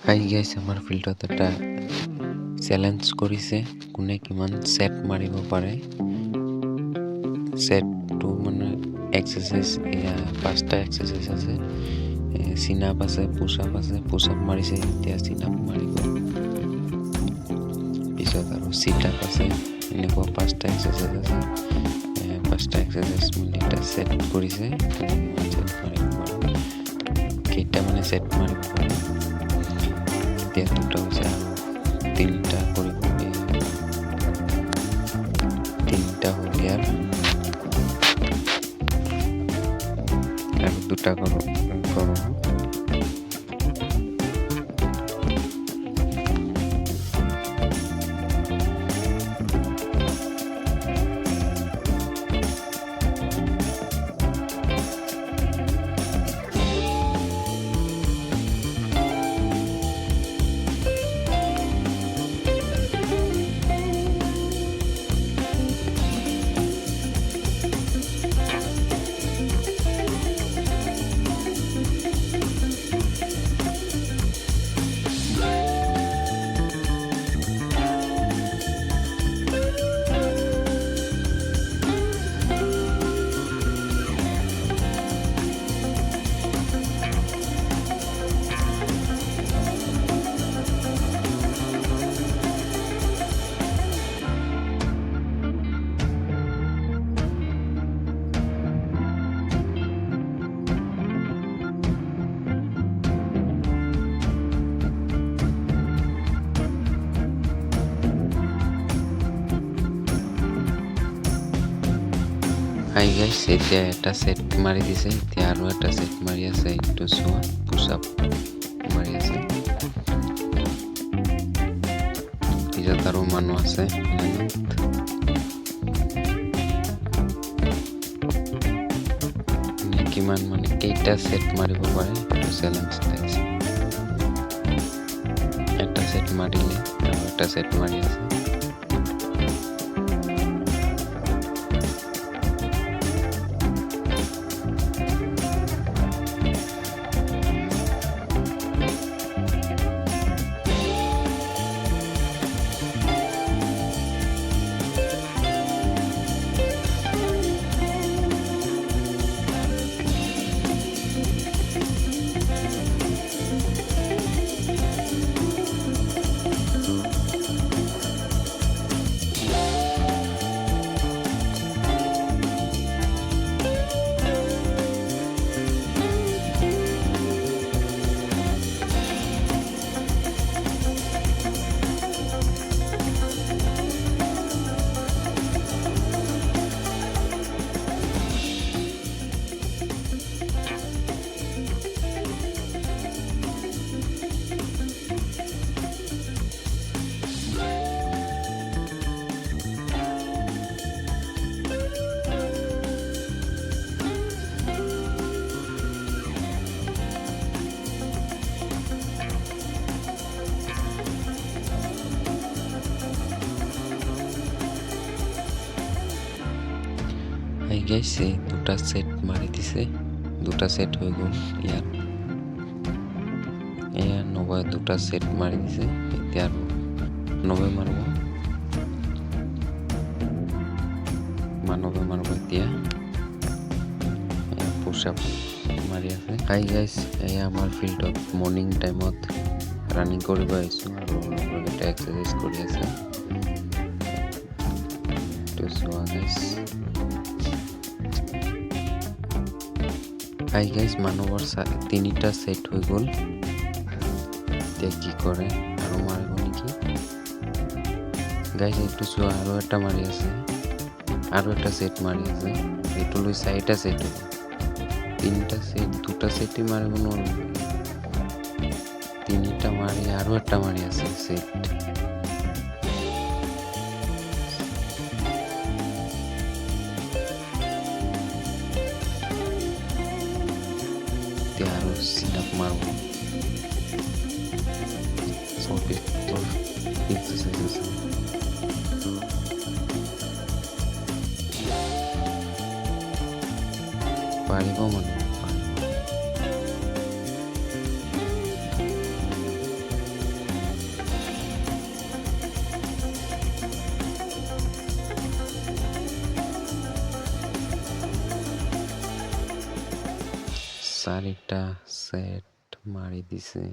Hi guys আমাৰ ফিল্ডত এটা চেলেঞ্জ কৰিছে কোনে কিমান সেট মাৰিব পাৰে। সেটটো মানে এক্সাৰসাইজ এয়া 5টা এক্সাৰসাইজ আছে। সিন আপ আছে, পুশ আপ আছে। পুশ আপ মাৰিছে, এতিয়া সিন আপ মাৰিব। পিছত আৰু সিট আপ আছে। এনেকুৱা 5টা এক্সাৰসাইজ আছে। 5টা এক্সাৰসাইজ মিলি এটা সেট কৰিছে। সেট মাৰিব পাৰে, কেইটা মানে সেট মাৰিব পাৰে। এতিয়া দুটা হৈছে আৰু 3টা কৰিব। 3টা হ'ল ইয়াৰ আৰু 2টা কৰোঁ। হাই গাইছ, এতিয়া এটা সেট মাৰি দিছে। এতিয়া আৰু এটা সেট মাৰি আছে। এইটো চোৱা, পুশ আপ মাৰি আছে। পিছত আৰু মানুহ আছে। কিমান মানে কেইটা সেট মাৰিব পাৰে চেলেঞ্জ দিছে। এটা সেট মাৰিলে আৰু এটা সেট মাৰি আছে। হাই গাইছ, দুটা সেট মাৰি দিছে। দুটা সেট হৈ গ'ল ইয়াত। এয়া 90 দুটা সেট মাৰি দিছে। এতিয়া আৰু 90 মাৰিব। 90 মাৰিব এতিয়া। পুশ আপ মাৰি আছে। হাই গাইছ, এয়া আমাৰ ফিল্ডত মৰ্নিং টাইমত ৰানিং কৰিব আহিছোঁ আৰু লগৰকেইটা এক্সাৰসাইজ কৰি আছে। এইটো চোৱা গাইছ। হাই গাইছ, মানুহৰ 3টা সেট হৈ গ'ল। এতিয়া কি কৰে, আৰু মাৰিব নেকি গাইছ। এইটো চোৱা, আৰু এটা মাৰি আছে। আৰু এটা সেট মাৰি আছে। এইটো লৈ 4টা সেট হ'ব। 3টা সেট, 2টা সেটই মাৰিব নোৱাৰিব। 3টা মাৰি আৰু এটা মাৰি আছে সেট। এতিয়া আৰু সিট আপ মাৰিব। পাৰিব মানুহ। চাৰিটা ছেট মাৰি দিছে।